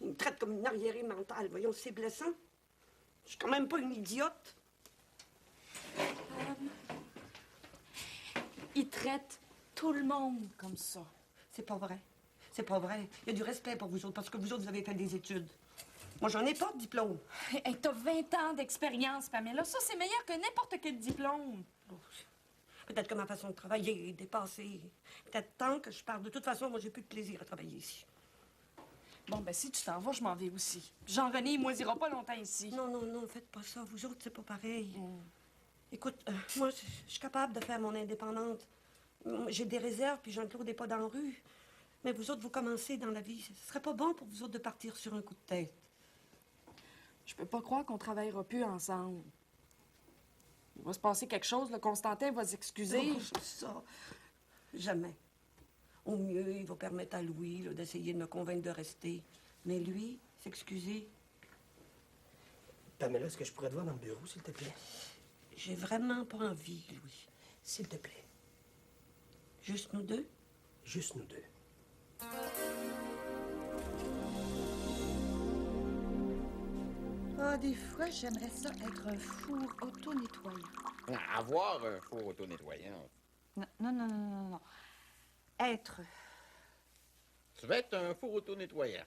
Il me traite comme une arriérée mentale. Voyons, c'est blessant. Je suis quand même pas une idiote. Il traite tout le monde comme ça. C'est pas vrai. C'est pas vrai. Il y a du respect pour vous autres, parce que vous autres, vous avez fait des études. Moi, j'en ai pas de diplôme. Hey, t'as 20 ans d'expérience, Pamela. Ça, c'est meilleur que n'importe quel diplôme. Peut-être que ma façon de travailler est dépassée. Peut-être tant que je pars. De toute façon, moi, j'ai plus de plaisir à travailler ici. Bon, ben si tu t'en vas, je m'en vais aussi. Jean-René, il moisira pas longtemps ici. Non, non, non, faites pas ça. Vous autres, c'est pas pareil. Écoute, moi, je suis capable de faire mon indépendante. J'ai des réserves, puis Jean-Claude n'est pas dans la rue. Mais vous autres, vous commencez dans la vie. Ce serait pas bon pour vous autres de partir sur un coup de tête. Je peux pas croire qu'on travaillera plus ensemble. Il va se passer quelque chose, là. Constantin va s'excuser. Oh, ça, jamais. Au mieux, il va permettre à Louis là, d'essayer de me convaincre de rester. Mais lui, s'excuser... Pamela, est-ce que je pourrais te voir dans le bureau, s'il te plaît? J'ai vraiment pas envie, Louis. S'il te plaît. Juste nous deux? Juste nous deux. Ah, des fois, j'aimerais ça être un four auto-nettoyant. Avoir un four auto-nettoyant. Non, non, non, non, non, non. Être. Tu vas être un four auto-nettoyant.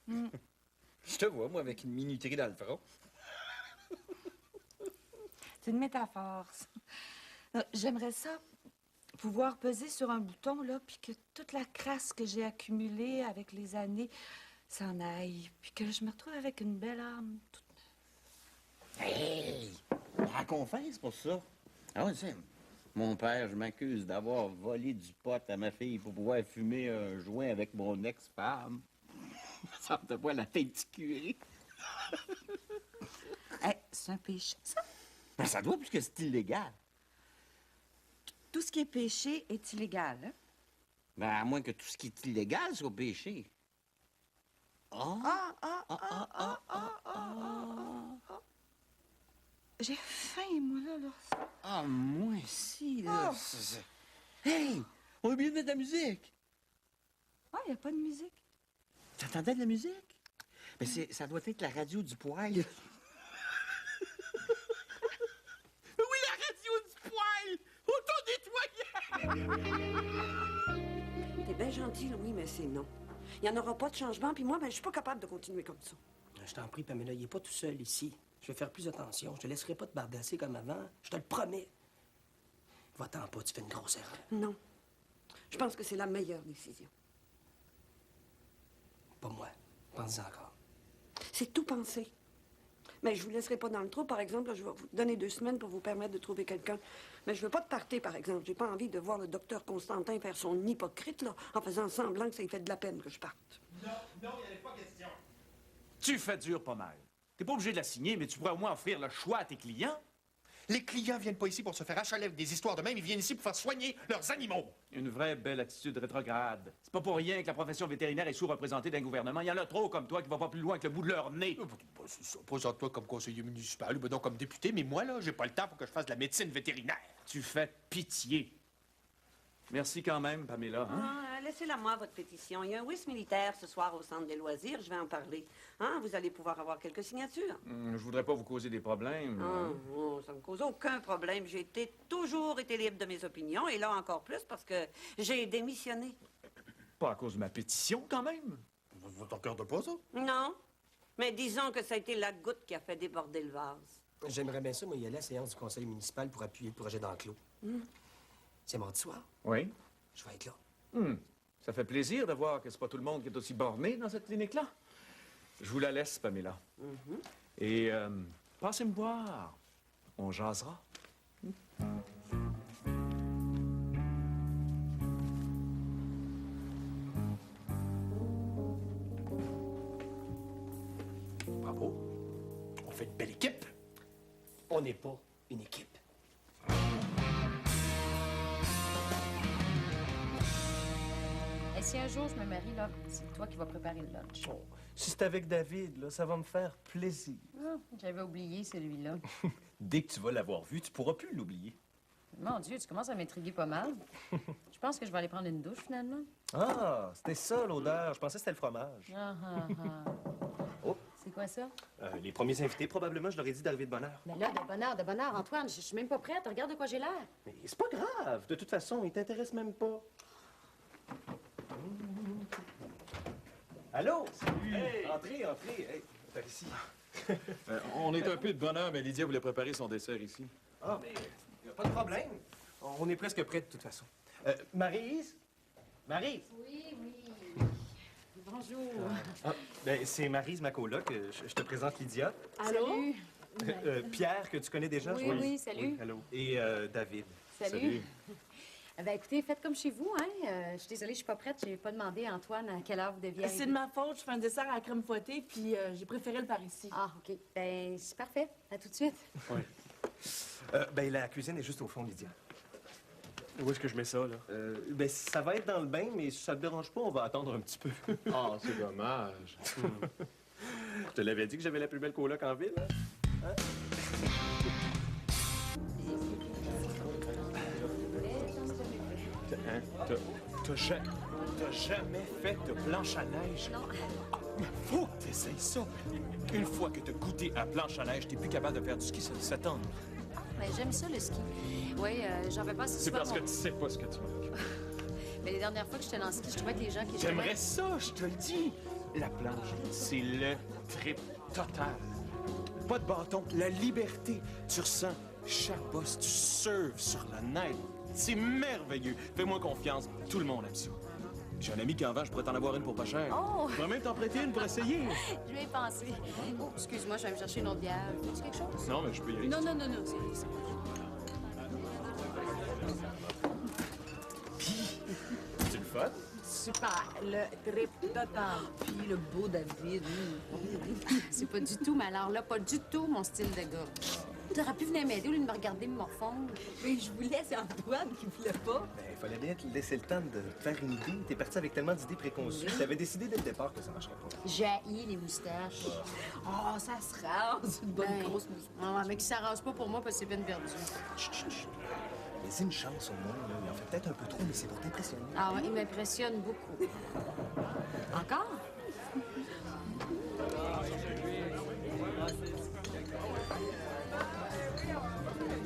Je te vois, moi, avec une minuterie dans le front. C'est une métaphore, ça. Non, j'aimerais ça pouvoir peser sur un bouton, là, puis que toute la crasse que j'ai accumulée avec les années s'en aille, puis que je me retrouve avec une belle âme toute neuve. Hey! La confesse pour ça. Ah oui, c'est... Mon père, je m'accuse d'avoir volé du pot à ma fille pour pouvoir fumer un joint avec mon ex-femme. Ça me voit la tête curée. Hey, c'est un péché, ça? Ben, ça doit, puisque c'est illégal. Tout ce qui est péché est illégal, hein? Ben, à moins que tout ce qui est illégal soit péché. J'ai faim, moi, là. Ah, moi aussi, là. Hey! On a oublié de mettre de la musique. Ah, il n'y a pas de musique. T'entendais de la musique? Ben, ça doit être la radio du poêle. Oui, la radio du poêle! Auto-nettoyant! T'es bien gentil, Louis, mais c'est non. Il n'y en aura pas de changement, puis moi, ben, je suis pas capable de continuer comme ça. Je t'en prie, Pamela, il est pas tout seul ici. Je vais faire plus attention. Je te laisserai pas te bardasser comme avant. Je te le promets. Va-t'en pas, tu fais une grosse erreur. Non. Je pense que c'est la meilleure décision. Pas moi. Pense-en encore. C'est tout pensé. Mais je vous laisserai pas dans le trou, par exemple. Là, je vais vous donner 2 semaines pour vous permettre de trouver quelqu'un. Mais je veux pas de party, par exemple. J'ai pas envie de voir le docteur Constantin faire son hypocrite, là, en faisant semblant que ça lui fait de la peine que je parte. Non, il n'y avait pas question. Tu fais dur pas mal. T'es pas obligé de la signer, mais tu pourrais au moins offrir le choix à tes clients. Les clients viennent pas ici pour se faire achaler avec des histoires de même, ils viennent ici pour faire soigner leurs animaux. Une vraie belle attitude rétrograde. C'est pas pour rien que la profession vétérinaire est sous-représentée d'un gouvernement. Il y en a trop comme toi qui vont pas plus loin que le bout de leur nez. C'est ça. Présente-toi comme conseiller municipal ou ben donc comme député, mais moi, là, j'ai pas le temps pour que je fasse de la médecine vétérinaire. Tu fais pitié. Merci quand même, Pamela. Hein? Ah, laissez-la moi, votre pétition. Il y a un whist militaire ce soir au centre des loisirs. Je vais en parler. Hein? Vous allez pouvoir avoir quelques signatures. Je voudrais pas vous causer des problèmes. Oh, ça me cause aucun problème. J'ai toujours été libre de mes opinions, et là encore plus parce que j'ai démissionné. Pas à cause de ma pétition, quand même. Vous t'en regarde pas, ça? Non, mais disons que ça a été la goutte qui a fait déborder le vase. J'aimerais bien ça, moi, y aller à la séance du conseil municipal pour appuyer le projet d'enclos. C'est mardi soir. Oui. Je vais être là. Ça fait plaisir de voir que c'est pas tout le monde qui est aussi borné dans cette clinique-là. Je vous la laisse, Pamela. Et passez me voir. On jasera. Bravo. On fait une belle équipe. On n'est pas une équipe. si un jour je me marie, là, c'est toi qui vas préparer le lunch. Oh, si c'est avec David, là, ça va me faire plaisir. Ah, j'avais oublié celui-là. Dès que tu vas l'avoir vu, tu pourras plus l'oublier. Mon Dieu, tu commences à m'intriguer pas mal. Je pense que je vais aller prendre une douche, finalement. Ah, c'était ça, l'odeur. Je pensais que c'était le fromage. Ah, ah, ah. Oh. C'est quoi ça? Les premiers invités, probablement, je leur ai dit d'arriver de bonne heure. Mais là, de bonheur, Antoine, je suis même pas prête. Regarde de quoi j'ai l'air. Mais c'est pas grave. De toute façon, ils t'intéressent même pas. Allô? Salut! Hey, entrez. Hey, par ici. On est un peu de bonheur, mais Lydia voulait préparer son dessert ici. Ah, mais y a pas de problème. On est presque prêts, de toute façon. Maryse? Maryse? Oui. Bonjour. Ah, ben, c'est Maryse, ma coloc. Je te présente Lydia. Allô? Salut. Pierre, que tu connais déjà? Oui, salut. Allô. Et David. Salut. Ben écoutez, faites comme chez vous, hein. Je suis désolée, je suis pas prête. J'ai pas demandé à Antoine à quelle heure vous deviez arriver. C'est de ma faute. Je fais un dessert à la crème fouettée, puis j'ai préféré le par ici. Ah, OK. Ben, c'est parfait. À tout de suite. Oui. Ben, la cuisine est juste au fond, Lydia. Où est-ce que je mets ça, là? Ben, ça va être dans le bain, mais si ça te dérange pas, on va attendre un petit peu. Ah, c'est dommage. Je te l'avais dit que j'avais la plus belle coloc en ville. Hein? Hein? T'as jamais fait de planche à neige? Non. Ah, mais faut que t'essayes ça. Une fois que t'as goûté à planche à neige, t'es plus capable de faire du ski, ça t'ennuie. Ben, j'aime ça, le ski. Oui, j'en fais pas assez C'est souvent. parce que tu sais pas ce que tu manques. Mais les dernières fois que j'étais dans le ski, je trouvais que les gens qui... J'aimerais ça, je te le dis. La planche, c'est le trip total. Pas de bâton, la liberté. Tu ressens chaque bosse, tu surfes sur la neige. C'est merveilleux. Fais-moi confiance, tout le monde aime ça. J'ai un ami qui en vend, je pourrais t'en avoir une pour pas cher. Oh! Je pourrais même t'en prêter une pour essayer. Je vais y penser. Oh, excuse-moi, je vais me chercher une autre bière. Veux-tu quelque chose? Non, mais je peux y aller. Non, c'est... C'est le fun? Super. Le trip total. Puis le beau David. C'est pas du tout, mais alors là, pas du tout mon style de gars. T'aurais pu venir m'aider au lieu de me regarder me morfondre. Mais je voulais, c'est Antoine qui voulait pas. Ben, il fallait bien te laisser le temps de te faire une idée. T'es parti avec tellement d'idées préconçues. T'avais décidé dès le départ que ça marcherait pas. J'ai haï les moustaches. Oh, ça se rase. Une bonne Ben, grosse moustache. Ah, mais qui s'arrange pas pour moi parce que c'est peine perdue. Chut. Laissez une chance au moins, là. Il en fait peut-être un peu trop, mais c'est pour t'impressionner. Ah ouais, il m'impressionne beaucoup. Encore?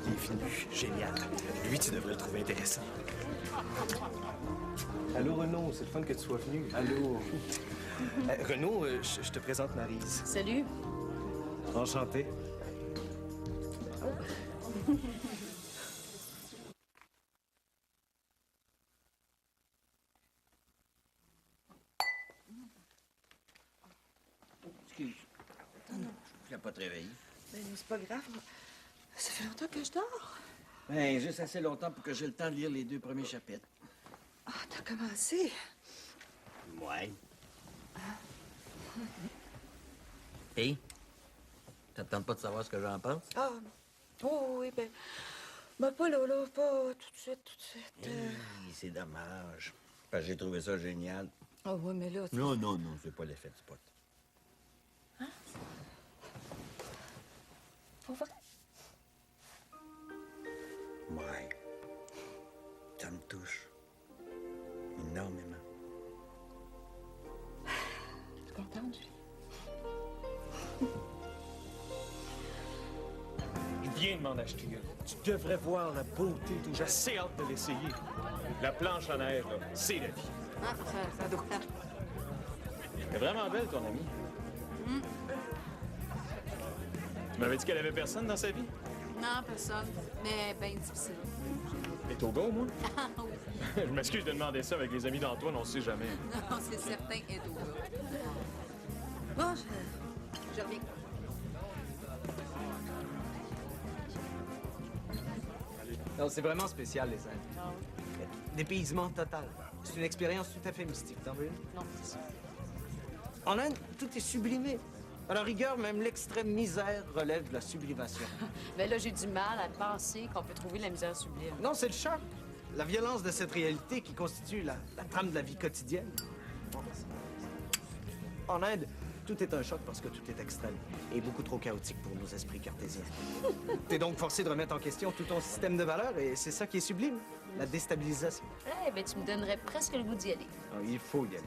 Il est venu. Génial. Lui, tu devrais le trouver intéressant. Allô, Renaud. C'est le fun que tu sois venu. Allô. Renaud, je te présente Maryse. Salut. Enchanté. Excuse. Je voulais pas te réveiller. Ben, c'est pas grave. Ça fait longtemps que je dors. Ben, juste assez longtemps pour que j'ai le temps de lire les 2 premiers chapitres. Ah, t'as commencé. Ouais. Et? T'attends pas de savoir ce que j'en pense? Ah, oh, oui, ben pas là, pas tout de suite. Hey, c'est dommage. Parce que j'ai trouvé ça génial. Ah, oui, mais là... Non, c'est pas l'effet du spot. Pour vrai? Ouais. Ça me touche. Énormément. Je suis contente, Julie. Je viens de m'en acheter une. Tu devrais voir la beauté. J'ai assez hâte de l'essayer. La planche à neige, là, c'est la vie. Ah, ça doit... Elle est vraiment belle, ton amie. Tu m'avais dit qu'elle avait personne dans sa vie? Non, personne. Mais bien difficile. Et Toga, au moins? Ah oui. Je m'excuse de demander ça avec les amis d'Antoine, on sait jamais. Non, c'est certain, Edo. Bon, je reviens. Non, c'est vraiment spécial, les Indes. Dépaysement total. C'est une expérience tout à fait mystique. T'en veux une? Non, c'est ça. En Inde, tout est sublimé. À la rigueur, même l'extrême misère relève de la sublimation. Ben là, j'ai du mal à penser qu'on peut trouver la misère sublime. Non, c'est le choc. la violence de cette réalité qui constitue la trame de la vie quotidienne. En Inde, tout est un choc parce que tout est extrême et beaucoup trop chaotique pour nos esprits cartésiens. T'es donc forcé de remettre en question tout ton système de valeurs et c'est ça qui est sublime, la déstabilisation. Eh ben, tu me donnerais presque le goût d'y aller. Ah, il faut y aller.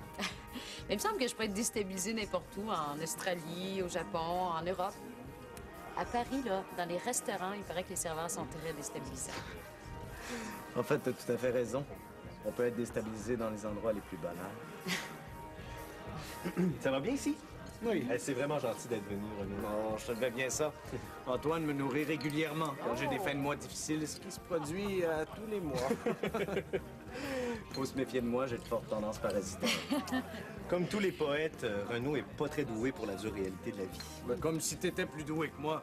Mais il me semble que je peux être déstabilisée n'importe où, en Australie, au Japon, en Europe. À Paris, là, dans les restaurants, il paraît que les serveurs sont très déstabilisants. En fait, t'as tout à fait raison. On peut être déstabilisé dans les endroits les plus banals. Ça va bien ici? Oui. C'est vraiment gentil d'être venu, Renaud. Non, je te devais bien ça. Antoine me nourrit régulièrement quand j'ai des fins de mois difficiles, ce qui se produit tous les mois. Faut se méfier de moi, j'ai de fortes tendances parasitaires. Comme tous les poètes, Renaud est pas très doué pour la dure réalité de la vie. Ben, comme si t'étais plus doué que moi.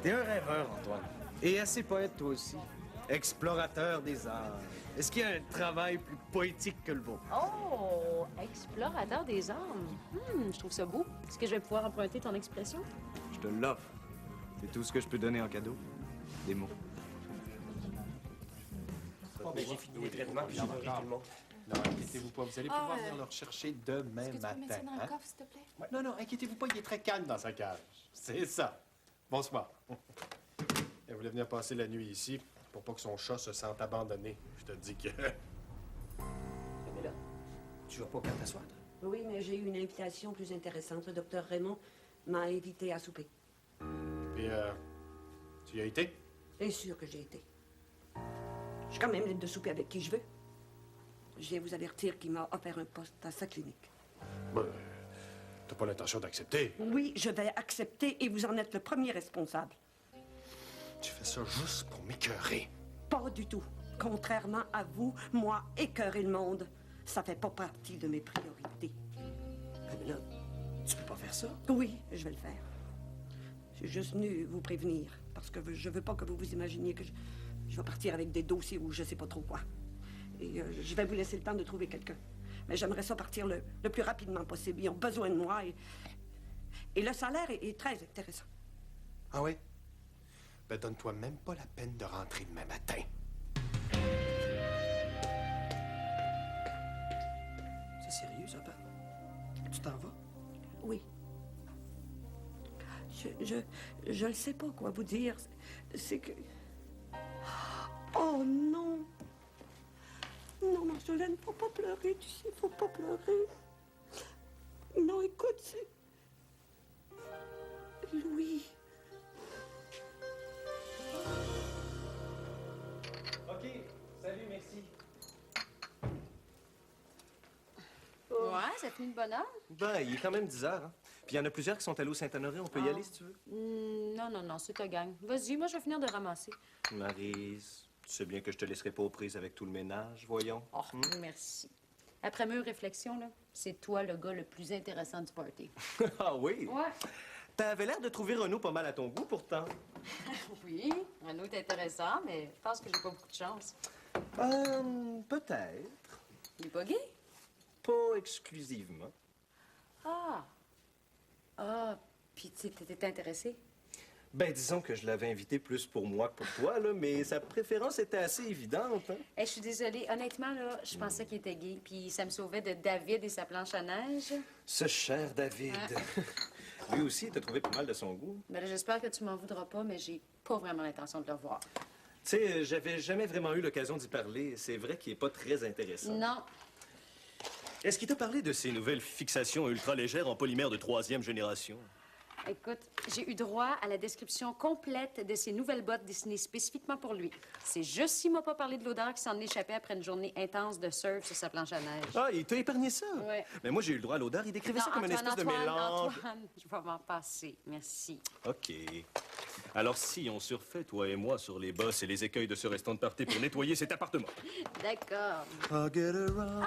T'es un rêveur, Antoine. Et assez poète, toi aussi. Explorateur des arts. Est-ce qu'il y a un travail plus poétique que le vôtre? Oh, explorateur des âmes. Je trouve ça beau. Est-ce que je vais pouvoir emprunter ton expression? Je te l'offre. C'est tout ce que je peux donner en cadeau. Des mots. J'ai fini les traitements, puis j'ai nourri tout le monde. Non, inquiétez-vous pas, vous allez pouvoir venir le rechercher demain Est-ce que tu peux matin. mettre ça dans hein? le coffre, s'il te plaît? Ouais, non, inquiétez-vous pas, il est très calme dans sa cage. C'est ça. Bonsoir. Elle voulait venir passer la nuit ici pour pas que son chat se sente abandonné. Je te dis que... Mais là, tu vas pas quand t'asseoir, toi? Oui, mais j'ai eu une invitation plus intéressante. Le docteur Raymond m'a invité à souper. Puis, tu y as été? Bien sûr que j'ai été. J'ai quand même l'aide de souper avec qui je veux. Je viens vous avertir qu'il m'a offert un poste à sa clinique. Ben, t'as pas l'intention d'accepter. Oui, je vais accepter et vous en êtes le premier responsable. Tu fais ça juste pour m'écœurer. Pas du tout. Contrairement à vous, moi, écœurer le monde, ça fait pas partie de mes priorités. Mais là, tu peux pas faire ça. Oui, je vais le faire. Je suis juste venu vous prévenir, parce que je veux pas que vous vous imaginiez que je vais partir avec des dossiers ou je sais pas trop quoi. Et je vais vous laisser le temps de trouver quelqu'un. Mais j'aimerais ça partir le plus rapidement possible. Ils ont besoin de moi et le salaire est très intéressant. Ah oui? Ben, donne-toi même pas la peine de rentrer demain matin. C'est sérieux, ça, Pam? Tu t'en vas? Oui. Je ne sais pas quoi vous dire. C'est que... Oh non! Non, Marjolaine, faut pas pleurer, tu sais, faut pas pleurer. Non, écoute, c'est... Louis. OK. Salut, merci. Ouais, ça finit de bonne heure? Ben, il est quand même 10 heures. Hein? Puis il y en a plusieurs qui sont allés au Saint-Honoré. On peut y aller, si tu veux. Non, c'est ta gang. Vas-y, moi, je vais finir de ramasser. Maryse, tu sais bien que je te laisserai pas aux prises avec tout le ménage, voyons. Oh, merci. Après mûre réflexion, là, c'est toi le gars le plus intéressant du party. Ah oui? Ouais. T'avais l'air de trouver Renaud pas mal à ton goût, pourtant. Oui, Renaud est intéressant, mais je pense que j'ai pas beaucoup de chance. Peut-être. Il est pas gay? Pas exclusivement. Puis t'étais intéressé? Ben, disons que je l'avais invité plus pour moi que pour toi, là, mais sa préférence était assez évidente, hein? Je suis désolée. Honnêtement, là, je pensais qu'il était gay, puis ça me sauvait de David et sa planche à neige. Ce cher David. Lui aussi, il t'a trouvé pas mal de son goût. Ben là, j'espère que tu m'en voudras pas, mais j'ai pas vraiment l'intention de le revoir. Tu sais, j'avais jamais vraiment eu l'occasion d'y parler. C'est vrai qu'il est pas très intéressant. Non. Est-ce qu'il t'a parlé de ces nouvelles fixations ultra légères en polymère de 3e génération? Écoute, j'ai eu droit à la description complète de ces nouvelles bottes dessinées spécifiquement pour lui. C'est juste s'il m'a pas parlé de l'odeur qui s'en échappait après une journée intense de surf sur sa planche à neige. Ah, il t'a épargné ça? Ouais. Mais moi, j'ai eu le droit à l'odeur. Il décrivait Non, ça comme une espèce de mélange. Antoine, je vais m'en passer. Merci. OK. Alors, si on surfait, toi et moi, sur les bosses et les écueils de ce restant de party pour nettoyer cet appartement. D'accord. I'll get around.